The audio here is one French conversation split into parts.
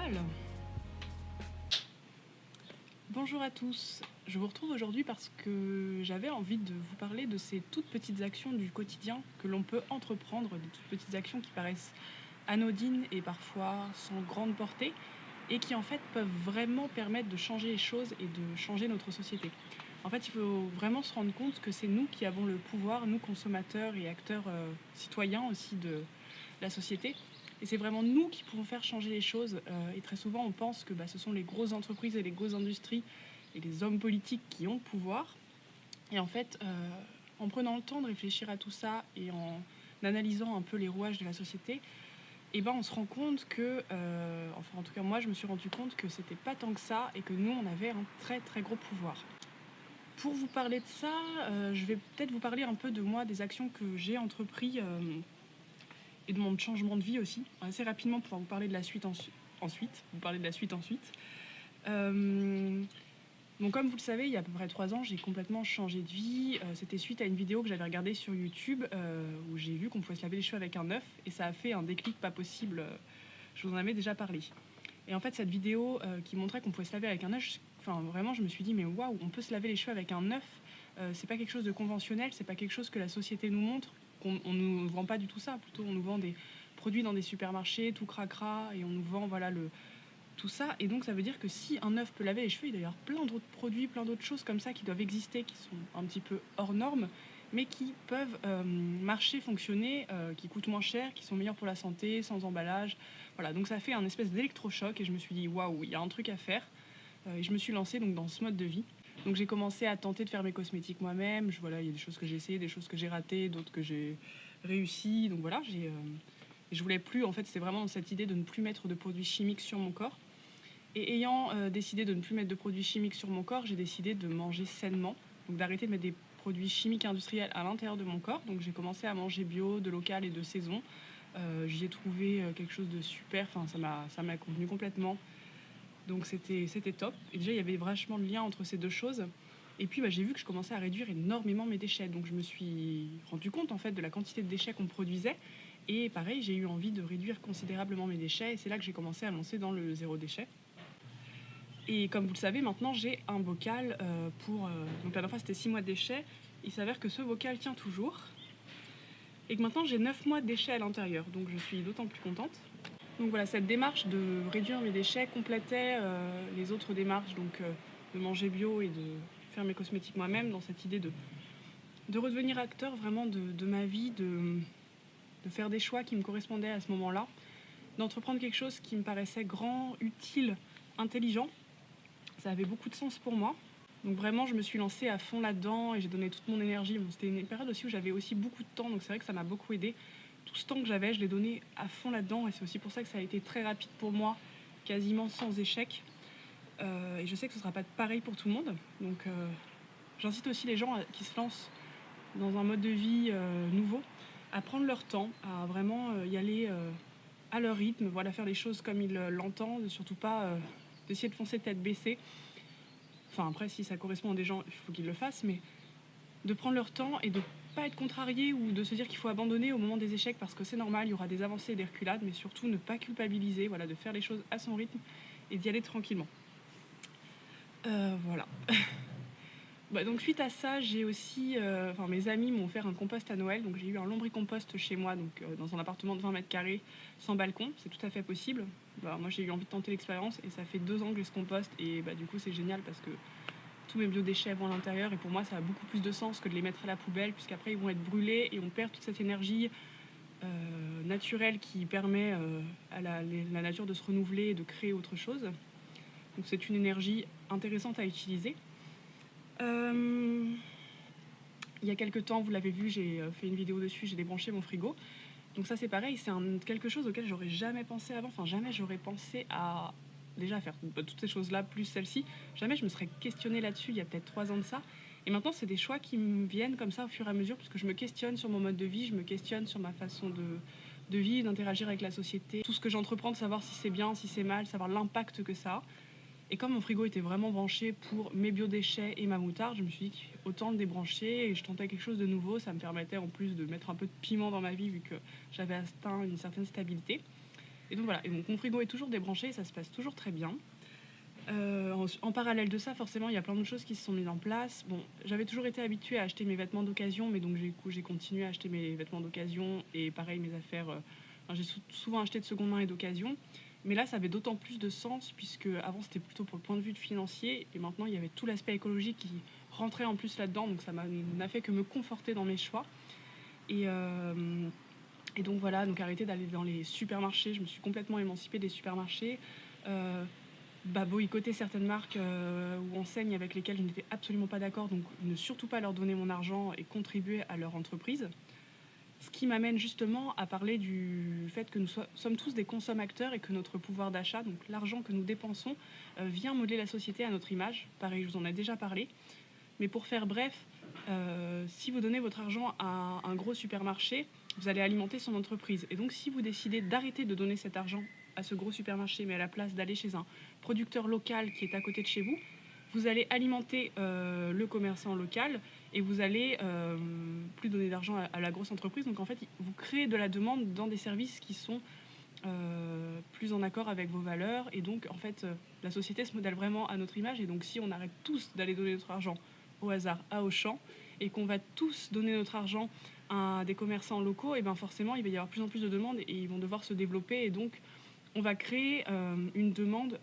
mal. Bonjour à tous, je vous retrouve aujourd'hui parce que j'avais envie de vous parler de ces toutes petites actions du quotidien que l'on peut entreprendre, des toutes petites actions qui paraissent anodines et parfois sans grande portée et qui en fait peuvent vraiment permettre de changer les choses et de changer notre société. En fait, il faut vraiment se rendre compte que c'est nous qui avons le pouvoir, nous consommateurs et acteurs citoyens aussi de la société. Et c'est vraiment nous qui pouvons faire changer les choses. Et très souvent, on pense que ce sont les grosses entreprises et les grosses industries et les hommes politiques qui ont le pouvoir. Et en fait, en prenant le temps de réfléchir à tout ça et en analysant un peu les rouages de la société, on se rend compte que, enfin en tout cas moi je me suis rendu compte que c'était pas tant que ça et que nous on avait un très très gros pouvoir. Pour vous parler de ça, je vais peut-être vous parler un peu de moi, des actions que j'ai entreprises et de mon changement de vie aussi, assez rapidement pour vous parler de la suite ensuite. Donc comme vous le savez, il y a à peu près 3 ans, j'ai complètement changé de vie. C'était suite à une vidéo que j'avais regardée sur YouTube où j'ai vu qu'on pouvait se laver les cheveux avec un œuf et ça a fait un déclic pas possible. Je vous en avais déjà parlé. Et en fait, cette vidéo qui montrait qu'on pouvait se laver avec un œuf, vraiment, je me suis dit, mais waouh, on peut se laver les cheveux avec un œuf. C'est pas quelque chose de conventionnel, c'est pas quelque chose que la société nous montre. On nous vend pas du tout ça. Plutôt, on nous vend des produits dans des supermarchés, tout cracra, et on nous vend tout ça. Et donc, ça veut dire que si un œuf peut laver les cheveux, il doit y avoir plein d'autres produits, plein d'autres choses comme ça qui doivent exister, qui sont un petit peu hors normes, mais qui peuvent marcher, fonctionner, qui coûtent moins cher, qui sont meilleurs pour la santé, sans emballage. Voilà, donc ça fait un espèce d'électrochoc et je me suis dit waouh, il y a un truc à faire. Et je me suis lancée donc dans ce mode de vie. Donc j'ai commencé à tenter de faire mes cosmétiques moi-même. Voilà, il y a des choses que j'ai essayées, des choses que j'ai ratées, d'autres que j'ai réussi. Donc voilà, je voulais plus, en fait, c'était vraiment cette idée de ne plus mettre de produits chimiques sur mon corps. Et ayant décidé de ne plus mettre de produits chimiques sur mon corps, j'ai décidé de manger sainement, donc d'arrêter de mettre des produits chimiques industriels à l'intérieur de mon corps. Donc j'ai commencé à manger bio, de local et de saison. J'y ai trouvé quelque chose de super, enfin ça m'a convenu complètement. Donc c'était top. Et déjà il y avait vachement de lien entre ces deux choses. Et puis j'ai vu que je commençais à réduire énormément mes déchets. Donc je me suis rendu compte en fait de la quantité de déchets qu'on produisait. Et pareil, j'ai eu envie de réduire considérablement mes déchets. Et c'est là que j'ai commencé à me lancer dans le zéro déchet. Et comme vous le savez, maintenant j'ai un bocal pour... donc la dernière fois c'était 6 mois de déchets. Il s'avère que ce bocal tient toujours. Et que maintenant j'ai 9 mois de déchets à l'intérieur. Donc je suis d'autant plus contente. Donc voilà, cette démarche de réduire mes déchets complétait les autres démarches, donc de manger bio et de faire mes cosmétiques moi-même, dans cette idée de redevenir acteur vraiment de ma vie, de faire des choix qui me correspondaient à ce moment-là, d'entreprendre quelque chose qui me paraissait grand, utile, intelligent. Ça avait beaucoup de sens pour moi. Donc vraiment, je me suis lancée à fond là-dedans et j'ai donné toute mon énergie. Bon, c'était une période aussi où j'avais aussi beaucoup de temps, donc c'est vrai que ça m'a beaucoup aidée. Tout ce temps que j'avais, je l'ai donné à fond là-dedans et c'est aussi pour ça que ça a été très rapide pour moi, quasiment sans échec. Et je sais que ce ne sera pas pareil pour tout le monde. Donc j'incite aussi les gens qui se lancent dans un mode de vie nouveau à prendre leur temps, à vraiment y aller à leur rythme, voilà, faire les choses comme ils l'entendent, surtout pas d'essayer de foncer tête baissée. Enfin après, si ça correspond à des gens, il faut qu'ils le fassent, mais de prendre leur temps et de pas être contrarié ou de se dire qu'il faut abandonner au moment des échecs parce que c'est normal, il y aura des avancées et des reculades, mais surtout ne pas culpabiliser, voilà, de faire les choses à son rythme et d'y aller tranquillement. Voilà. Donc suite à ça, j'ai aussi, mes amis m'ont offert un compost à Noël, donc j'ai eu un lombricompost chez moi, donc dans un appartement de 20 mètres carrés, sans balcon, c'est tout à fait possible. Moi j'ai eu envie de tenter l'expérience et ça fait 2 ans que j'ai ce compost et du coup c'est génial parce que tous mes biodéchets vont à l'intérieur et pour moi ça a beaucoup plus de sens que de les mettre à la poubelle puisqu'après ils vont être brûlés et on perd toute cette énergie naturelle qui permet à la nature de se renouveler et de créer autre chose. Donc c'est une énergie intéressante à utiliser. Il y a quelques temps, vous l'avez vu, j'ai fait une vidéo dessus, j'ai débranché mon frigo. Donc ça c'est pareil, c'est quelque chose auquel j'aurais jamais pensé avant, jamais j'aurais pensé à déjà faire toutes ces choses-là, plus celle-ci. Jamais je me serais questionnée là-dessus il y a peut-être 3 ans de ça. Et maintenant c'est des choix qui me viennent comme ça au fur et à mesure, puisque je me questionne sur mon mode de vie, je me questionne sur ma façon de vivre, d'interagir avec la société. Tout ce que j'entreprends, de savoir si c'est bien, si c'est mal, savoir l'impact que ça a. Et comme mon frigo était vraiment branché pour mes biodéchets et ma moutarde, je me suis dit autant le débrancher et je tentais quelque chose de nouveau. Ça me permettait en plus de mettre un peu de piment dans ma vie vu que j'avais atteint une certaine stabilité. Et donc voilà, et donc mon frigo est toujours débranché, ça se passe toujours très bien. En parallèle de ça, forcément, il y a plein d'autres choses qui se sont mises en place. Bon, j'avais toujours été habituée à acheter mes vêtements d'occasion, mais donc j'ai continué à acheter mes vêtements d'occasion et pareil, mes affaires. Enfin, j'ai souvent acheté de seconde main et d'occasion. Mais là, ça avait d'autant plus de sens, puisque avant c'était plutôt pour le point de vue de financier, et maintenant il y avait tout l'aspect écologique qui rentrait en plus là-dedans, donc ça n'a fait que me conforter dans mes choix. Et, euh, et donc voilà, donc arrêter d'aller dans les supermarchés, je me suis complètement émancipée des supermarchés. Euh, Boycotter certaines marques ou enseignes avec lesquelles je n'étais absolument pas d'accord, donc ne surtout pas leur donner mon argent et contribuer à leur entreprise. Ce qui m'amène justement à parler du fait que nous sommes tous des consommateurs et que notre pouvoir d'achat, donc l'argent que nous dépensons, vient modeler la société à notre image. Pareil, je vous en ai déjà parlé. Mais pour faire bref, si vous donnez votre argent à un gros supermarché, vous allez alimenter son entreprise. Et donc si vous décidez d'arrêter de donner cet argent à ce gros supermarché, mais à la place d'aller chez un producteur local qui est à côté de chez vous, vous allez alimenter le commerçant local et vous allez plus donner d'argent à la grosse entreprise. Donc en fait, vous créez de la demande dans des services qui sont plus en accord avec vos valeurs. Et donc en fait, la société se modèle vraiment à notre image. Et donc si on arrête tous d'aller donner notre argent au hasard à Auchan et qu'on va tous donner notre argent à des commerçants locaux, et bien forcément, il va y avoir plus en plus de demandes et ils vont devoir se développer. Et donc, on va créer une demande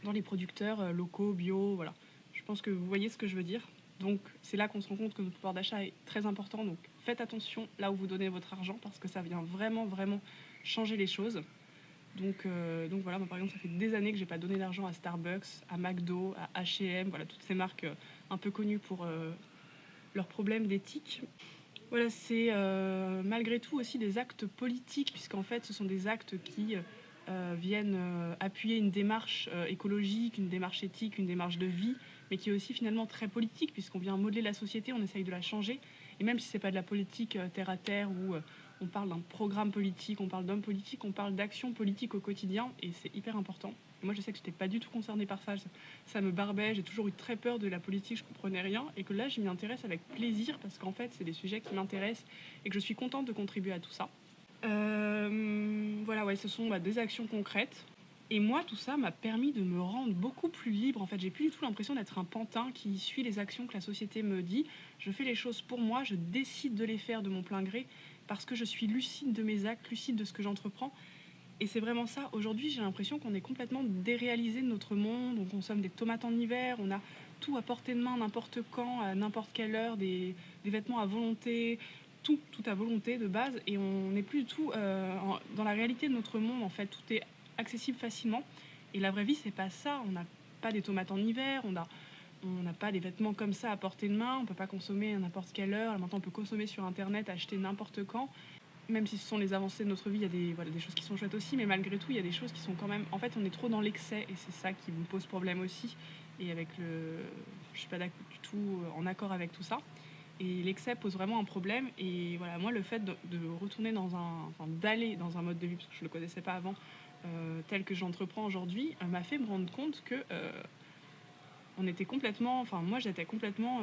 dans les producteurs locaux, bio, voilà. Je pense que vous voyez ce que je veux dire. Donc c'est là qu'on se rend compte que notre pouvoir d'achat est très important. Donc faites attention là où vous donnez votre argent parce que ça vient vraiment, vraiment changer les choses. Donc voilà, moi, par exemple, ça fait des années que j'ai pas donné d'argent à Starbucks, à McDo, à H&M, voilà, toutes ces marques un peu connues pour leurs problèmes d'éthique. Voilà, c'est malgré tout aussi des actes politiques, puisqu'en fait, ce sont des actes qui viennent appuyer une démarche écologique, une démarche éthique, une démarche de vie, mais qui est aussi finalement très politique, puisqu'on vient modeler la société, on essaye de la changer. Et même si ce n'est pas de la politique terre à terre, où on parle d'un programme politique, on parle d'hommes politiques, on parle d'action politique au quotidien, et c'est hyper important. Et moi, je sais que je n'étais pas du tout concernée par ça. Ça me barbait, j'ai toujours eu très peur de la politique, je comprenais rien. Et que là, je m'y intéresse avec plaisir, parce qu'en fait, c'est des sujets qui m'intéressent et que je suis contente de contribuer à tout ça. Voilà, ouais, ce sont des actions concrètes. Et moi, tout ça m'a permis de me rendre beaucoup plus libre. En fait, j'ai plus du tout l'impression d'être un pantin qui suit les actions que la société me dit. Je fais les choses pour moi, je décide de les faire de mon plein gré parce que je suis lucide de mes actes, lucide de ce que j'entreprends. Et c'est vraiment ça. Aujourd'hui, j'ai l'impression qu'on est complètement déréalisé de notre monde. On consomme des tomates en hiver, on a tout à portée de main, n'importe quand, à n'importe quelle heure, des vêtements à volonté, tout à volonté de base. Et on n'est plus du tout dans la réalité de notre monde. En fait, tout est accessible facilement. Et la vraie vie, c'est pas ça. On n'a pas des tomates en hiver, on n'a pas des vêtements comme ça à portée de main, on peut pas consommer à n'importe quelle heure. Maintenant, on peut consommer sur Internet, acheter n'importe quand. Même si ce sont les avancées de notre vie, il y a des choses qui sont chouettes aussi, mais malgré tout, il y a des choses qui sont quand même... En fait, on est trop dans l'excès, et c'est ça qui me pose problème aussi. Et avec je suis pas du tout en accord avec tout ça. Et l'excès pose vraiment un problème. Et voilà, moi, le fait de retourner d'aller dans un mode de vie, parce que je le connaissais pas avant, tel que j'entreprends aujourd'hui, m'a fait me rendre compte que on était complètement, enfin moi j'étais complètement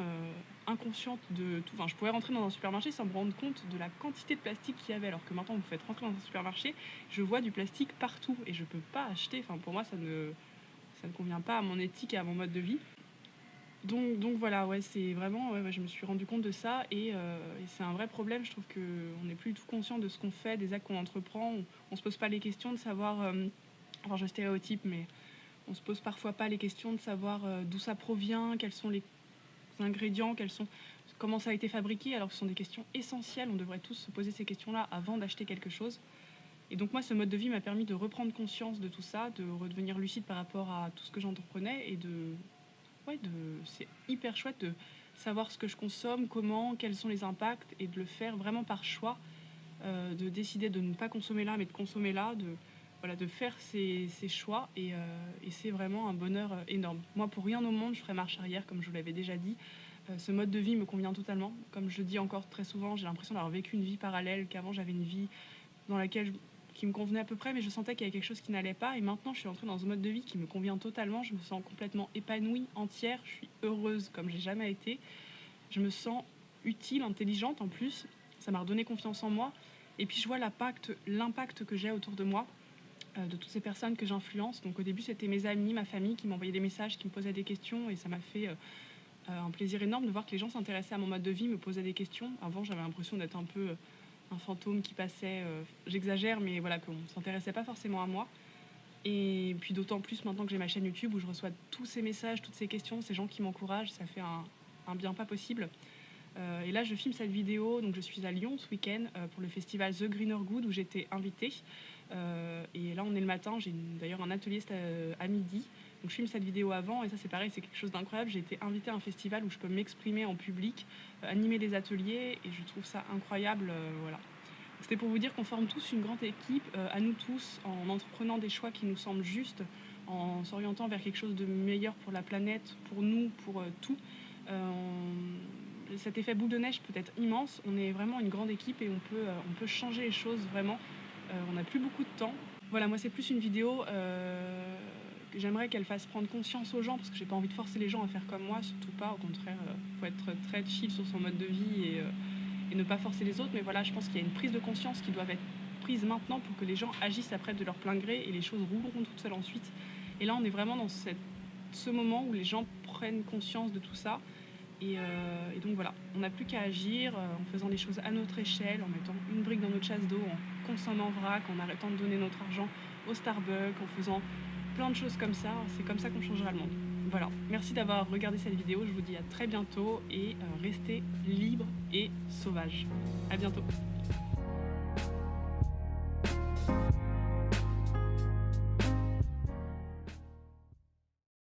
inconsciente de tout. Enfin, je pouvais rentrer dans un supermarché sans me rendre compte de la quantité de plastique qu'il y avait, alors que maintenant vous faites rentrer dans un supermarché, je vois du plastique partout et je peux pas acheter. Enfin, pour moi ça ne convient pas à mon éthique et à mon mode de vie. Donc voilà, ouais, c'est vraiment, ouais, je me suis rendu compte de ça et c'est un vrai problème. Je trouve qu'on n'est plus du tout conscient de ce qu'on fait, des actes qu'on entreprend. On se pose pas les questions de savoir, enfin je stéréotype, mais on se pose parfois pas les questions de savoir d'où ça provient, quels sont les ingrédients, comment ça a été fabriqué, alors que ce sont des questions essentielles. On devrait tous se poser ces questions-là avant d'acheter quelque chose. Et donc moi, ce mode de vie m'a permis de reprendre conscience de tout ça, de redevenir lucide par rapport à tout ce que j'entreprenais et c'est hyper chouette de savoir ce que je consomme, comment, quels sont les impacts et de le faire vraiment par choix, de décider de ne pas consommer là mais de consommer là, de faire ces choix et c'est vraiment un bonheur énorme. Moi, pour rien au monde, je ferais marche arrière, comme je vous l'avais déjà dit. Ce mode de vie me convient totalement. Comme je le dis encore très souvent, j'ai l'impression d'avoir vécu une vie parallèle, qu'avant j'avais une vie dans laquelle qui me convenait à peu près, mais je sentais qu'il y avait quelque chose qui n'allait pas. Et maintenant, je suis entrée dans un mode de vie qui me convient totalement. Je me sens complètement épanouie, entière. Je suis heureuse comme j'ai jamais été. Je me sens utile, intelligente en plus. Ça m'a redonné confiance en moi. Et puis je vois l'impact que j'ai autour de moi. de toutes ces personnes que j'influence. Donc au début, c'était mes amis, ma famille qui m'envoyaient des messages, qui me posaient des questions, et ça m'a fait un plaisir énorme de voir que les gens s'intéressaient à mon mode de vie, me posaient des questions. Avant, j'avais l'impression d'être un peu un fantôme qui passait, j'exagère, mais voilà, qu'on ne s'intéressait pas forcément à moi. Et puis d'autant plus maintenant que j'ai ma chaîne YouTube où je reçois tous ces messages, toutes ces questions, ces gens qui m'encouragent, ça fait un bien pas possible. Et là, je filme cette vidéo, donc je suis à Lyon ce week-end pour le festival The Greener Good où j'étais invitée. Et là, on est le matin, j'ai d'ailleurs un atelier à midi. Donc je filme cette vidéo avant et ça c'est pareil, c'est quelque chose d'incroyable. J'ai été invitée à un festival où je peux m'exprimer en public, animer des ateliers et je trouve ça incroyable. Voilà. C'était pour vous dire qu'on forme tous une grande équipe, à nous tous, en entreprenant des choix qui nous semblent justes, en s'orientant vers quelque chose de meilleur pour la planète, pour nous, pour tout. Cet effet boule de neige peut être immense. On est vraiment une grande équipe et on peut changer les choses vraiment. On n'a plus beaucoup de temps. Voilà, moi c'est plus une vidéo que j'aimerais qu'elle fasse prendre conscience aux gens parce que j'ai pas envie de forcer les gens à faire comme moi, surtout pas. Au contraire, faut être très chill sur son mode de vie et ne pas forcer les autres. Mais voilà, je pense qu'il y a une prise de conscience qui doit être prise maintenant pour que les gens agissent après de leur plein gré et les choses rouleront toutes seules ensuite. Et là, on est vraiment dans ce moment où les gens prennent conscience de tout ça. Et donc voilà, on n'a plus qu'à agir en faisant des choses à notre échelle, en mettant une brique dans notre chasse d'eau, en consommant vrac, en arrêtant de donner notre argent au Starbucks, en faisant plein de choses comme ça. C'est comme ça qu'on changera le monde. Voilà, merci d'avoir regardé cette vidéo, je vous dis à très bientôt et restez libres et sauvages. À bientôt.